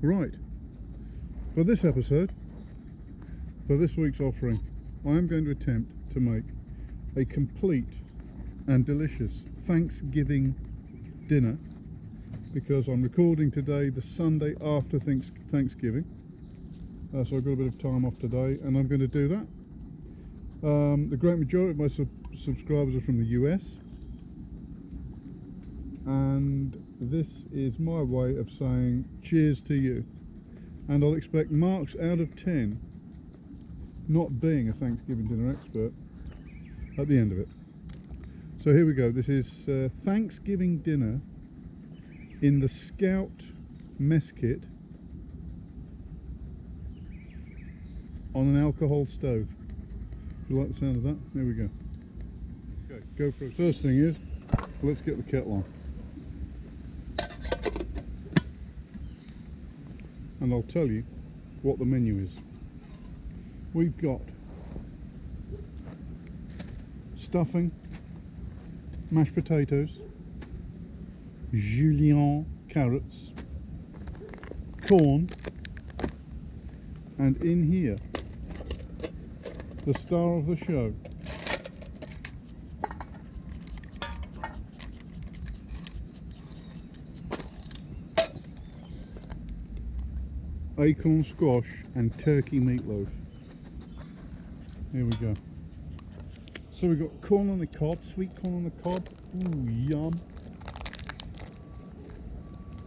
Right, for this episode, for this week's offering, I am going to attempt to make a complete and delicious Thanksgiving dinner, because I'm recording today the Sunday after Thanksgiving, so I've got a bit of time off today and I'm going to do that. The great majority of my subscribers are from the US, and this is my way of saying cheers to you, and I'll expect marks out of 10, not being a Thanksgiving dinner expert, at the end of it. So here we go. This is Thanksgiving dinner in the Scout mess kit on an alcohol stove. Do you like the sound of that? There we go. Okay, GoPro. First thing is, let's get the kettle on. And I'll tell you what the menu is. We've got stuffing, mashed potatoes, julienne carrots, corn, and in here, the star of the show, acorn squash and turkey meatloaf. Here we go. So we've got corn on the cob, sweet corn on the cob. Ooh, yum.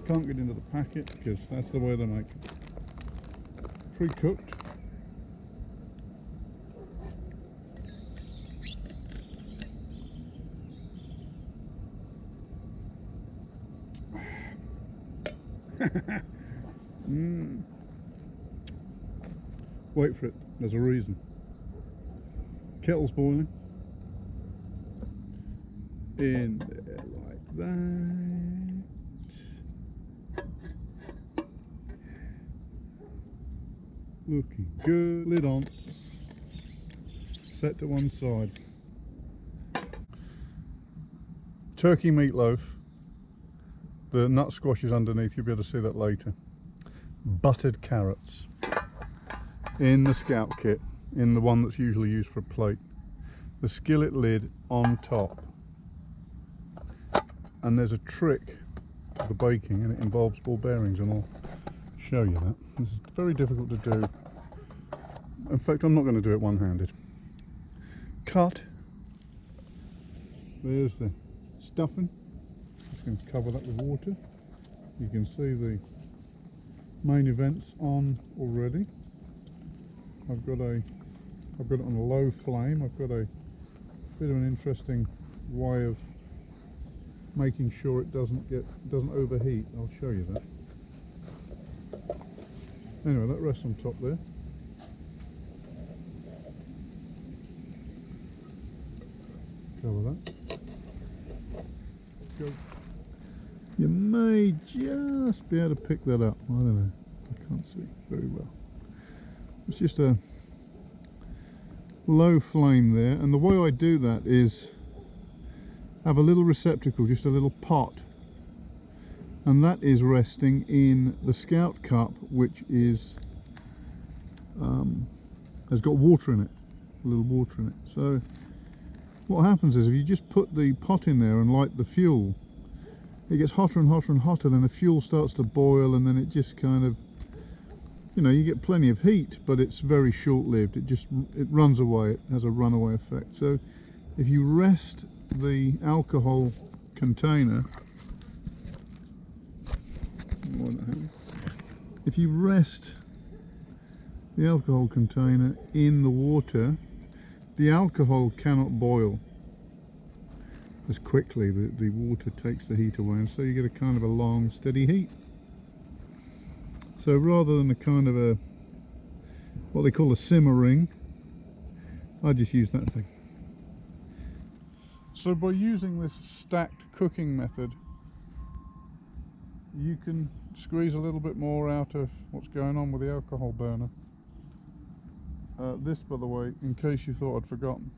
Can't get into the packet because that's the way they make it. Pre-cooked. Wait for it, there's a reason. Kettle's boiling. In there like that. Looking good. Lid on. Set to one side. Turkey meatloaf. The nut squash is underneath, you'll be able to see that later. Buttered carrots in the Scout kit, in the one that's usually used for a plate. The skillet lid on top. And there's a trick to the baking, and it involves ball bearings, and I'll show you that. This is very difficult to do. In fact, I'm not going to do it one-handed. Cut. There's the stuffing. Just going to cover that with water. You can see the main events on already. I've got it on a low flame. I've got a bit of an interesting way of making sure it doesn't overheat. I'll show you that. Anyway, that rests on top there. Cover that. Go. You may just be able to pick that up. I don't know. I can't see very well. It's just a low flame there, and the way I do that is have a little receptacle, just a little pot, and that is resting in the Scout cup, which is has got water in it, a little water in it. So what happens is, if you just put the pot in there and light the fuel, it gets hotter and hotter and hotter, then the fuel starts to boil, and then it just kind of, you know, you get plenty of heat, but it's very short-lived. It runs away. It has a runaway effect. So if you rest the alcohol container, if you rest the alcohol container in the water, the alcohol cannot boil as quickly. The water takes the heat away, and so you get a kind of a long, steady heat. So rather than a kind of a, what they call a simmering, I just use that thing. So by using this stacked cooking method, you can squeeze a little bit more out of what's going on with the alcohol burner. This, by the way, in case you thought I'd forgotten,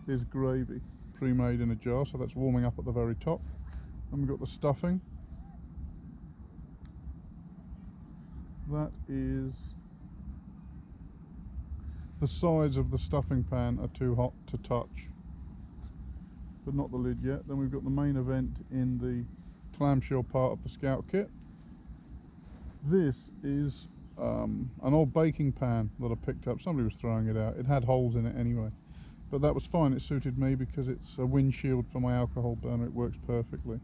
is gravy, pre-made in a jar, so that's warming up at the very top. And we've got the stuffing. that is the sides of the stuffing pan are too hot to touch, but not the lid yet. Then we've got the main event in the clamshell part of the Scout kit. This is an old baking pan that I picked up. Somebody was throwing it out. It had holes in it anyway, but that was fine. It suited me because it's a windshield for my alcohol burner. It works perfectly.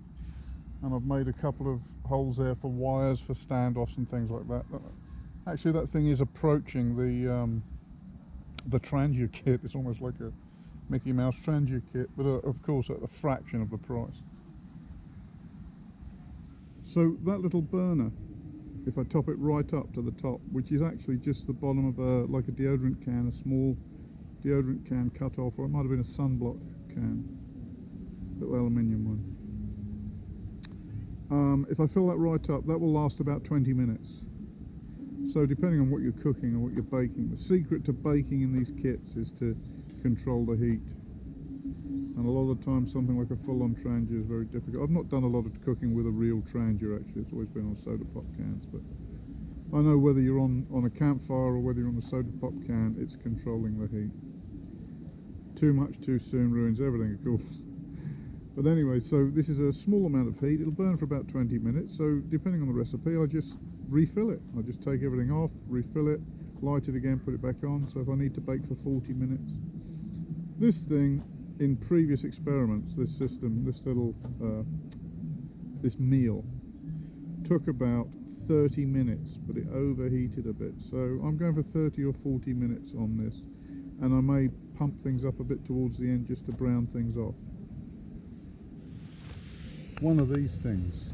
And I've made a couple of holes there for wires for standoffs and things like that. Actually, that thing is approaching the Trangia kit. It's almost like a Mickey Mouse Trangia kit, but of course at a fraction of the price. So that little burner, if I top it right up to the top, which is actually just the bottom of like a deodorant can, a small deodorant can cut off, or it might have been a sunblock can, little aluminium one. If I fill that right up, that will last about 20 minutes. So depending on what you're cooking and what you're baking, the secret to baking in these kits is to control the heat. And a lot of the time something like a full-on Trangia is very difficult. I've not done a lot of cooking with a real Trangia actually, it's always been on soda pop cans, but I know whether you're on a campfire or whether you're on the soda pop can, it's controlling the heat. Too much too soon ruins everything, of course. But anyway, so this is a small amount of heat. It'll burn for about 20 minutes. So depending on the recipe, I just refill it. I just take everything off, refill it, light it again, put it back on. So if I need to bake for 40 minutes. This thing, in previous experiments, this system, this little, this meal, took about 30 minutes, but it overheated a bit. So I'm going for 30 or 40 minutes on this. And I may pump things up a bit towards the end just to brown things off. One of these things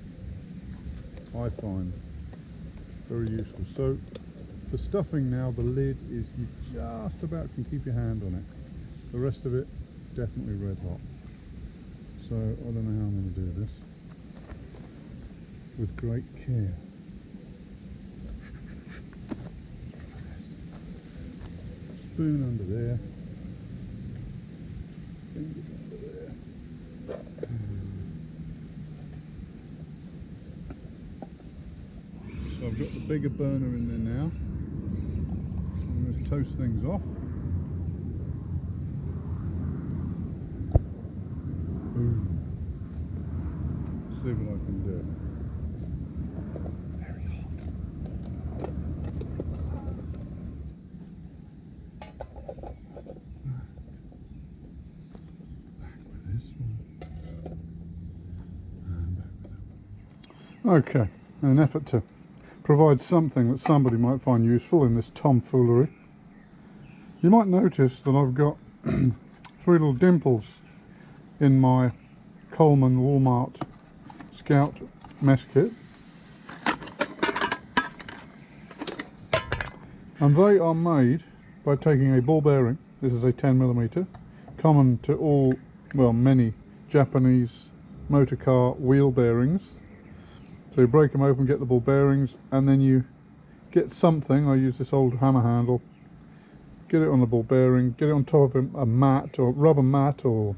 I find very useful. So for stuffing now, the lid is, you just about can keep your hand on it. The rest of it definitely red hot. So I don't know how I'm going to do this with great care. Spoon under there. Fingers under there. So I've got the bigger burner in there now. I'm going to toast things off. See what I can do. Very hot. Back with this one. And back with that one. Okay, in an effort to provide something that somebody might find useful in this tomfoolery, you might notice that I've got 3 little dimples in my Coleman Walmart Scout mess kit, and they are made by taking a ball bearing. This is a 10mm, common to all, well, many Japanese motor car wheel bearings. So you break them open, get the ball bearings, and then you get something. I use this old hammer handle, get it on the ball bearing, get it on top of a mat or rubber mat or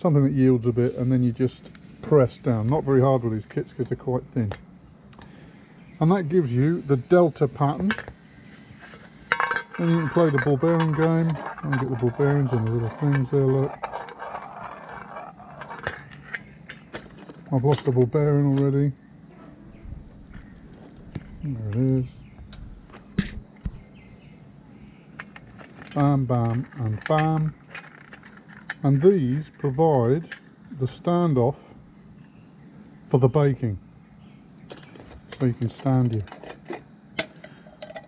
something that yields a bit, and then you just press down. Not very hard with these kits because they're quite thin. And that gives you the delta pattern. And you can play the ball bearing game and get the ball bearings and the little things there, look. I've lost the ball bearing already. There it is. Bam, bam, and bam. And these provide the standoff for the baking. So you can stand your,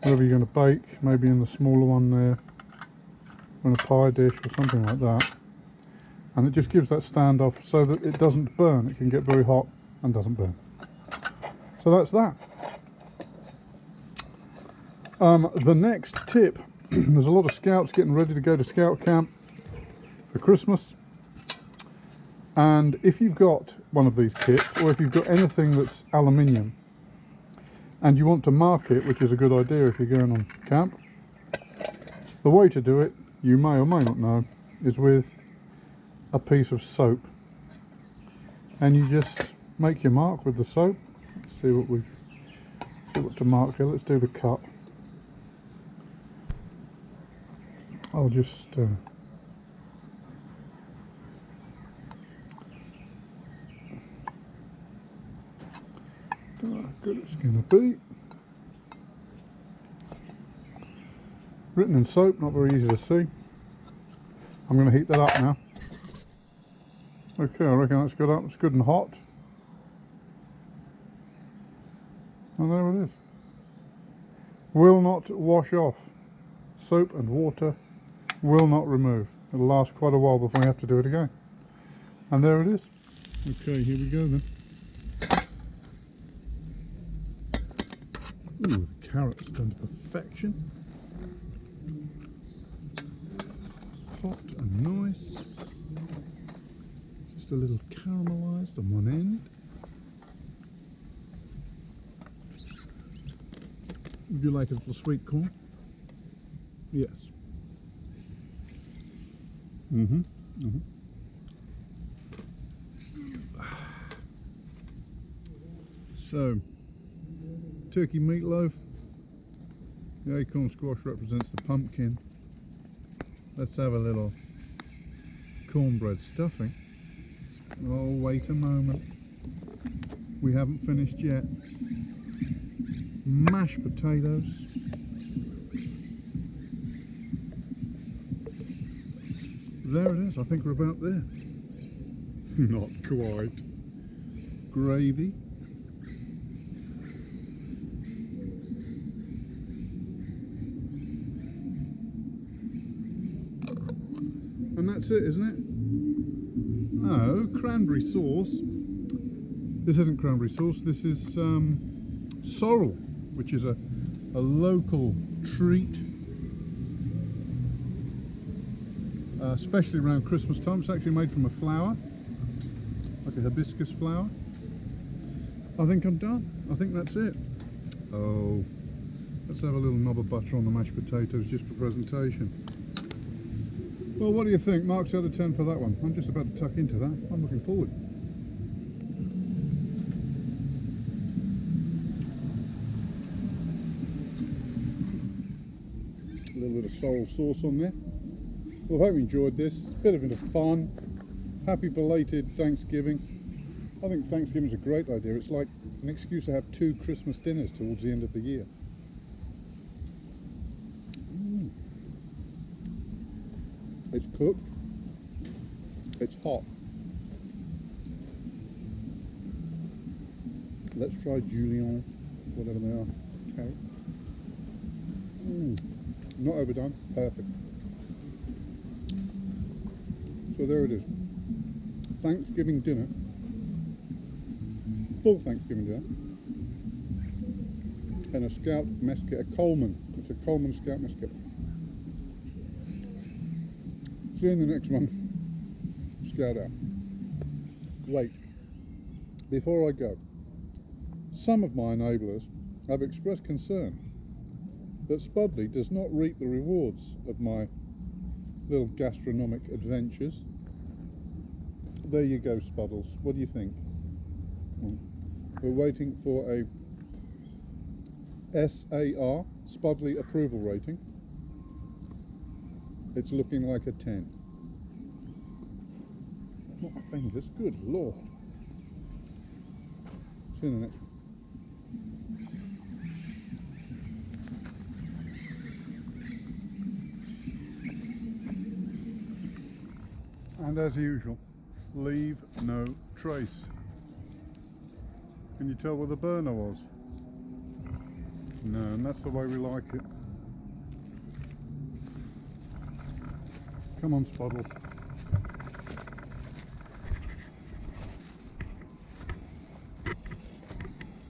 whatever you're going to bake, maybe in the smaller one there, on a pie dish or something like that. And it just gives that standoff so that it doesn't burn. It can get very hot and doesn't burn. So that's that. The next tip, there's a lot of scouts getting ready to go to scout camp for Christmas, and if you've got one of these kits, or if you've got anything that's aluminium and you want to mark it, which is a good idea if you're going on camp, the way to do it, you may or may not know, is with a piece of soap, and you just make your mark with the soap. Let's see what we've see what to mark here. Let's do the cut. I'll just how good it's going to be. Written in soap, not very easy to see. I'm going to heat that up now. Okay, I reckon that's good up. It's good and hot. And there it is. Will not wash off. Soap and water will not remove. It'll last quite a while before we have to do it again. And there it is. Okay, here we go then. Ooh, the carrot's done to perfection. Hot and nice. Just a little caramelised on one end. Would you like a little sweet corn? Yes. So, turkey meatloaf. The acorn squash represents the pumpkin. Let's have a little cornbread stuffing. Oh, wait a moment. We haven't finished yet. Mashed potatoes. There it is. I think we're about there. Not quite. Gravy. And that's it, isn't it? Oh, cranberry sauce. This isn't cranberry sauce, this is sorrel, which is a local treat, especially around Christmas time. It's actually made from a flower, like a hibiscus flower. I think I'm done. I think that's it. Oh, let's have a little knob of butter on the mashed potatoes just for presentation. Well, what do you think? Marks out of 10 for that one. I'm just about to tuck into that. I'm looking forward. A little bit of sorrel sauce on there. Well, I hope you enjoyed this. It's a bit of fun. Happy belated Thanksgiving. I think Thanksgiving's a great idea. It's like an excuse to have 2 Christmas dinners towards the end of the year. It's cooked, it's hot. Let's try julienne, whatever they are. Okay. Not overdone, perfect. So there it is. Thanksgiving dinner, full Thanksgiving dinner, and a Scout mess kit, a Coleman. It's a Coleman Scout mess kit. See you in the next one. Scout out. Wait, before I go, some of my enablers have expressed concern that Spudley does not reap the rewards of my little gastronomic adventures. There you go, Spuddles. What do you think? We're waiting for a SAR, Spudley approval rating. It's looking like a 10. Not my fingers, good lord. See you in the next one. And as usual, leave no trace. Can you tell where the burner was? No, and that's the way we like it. Come on, Spuddles.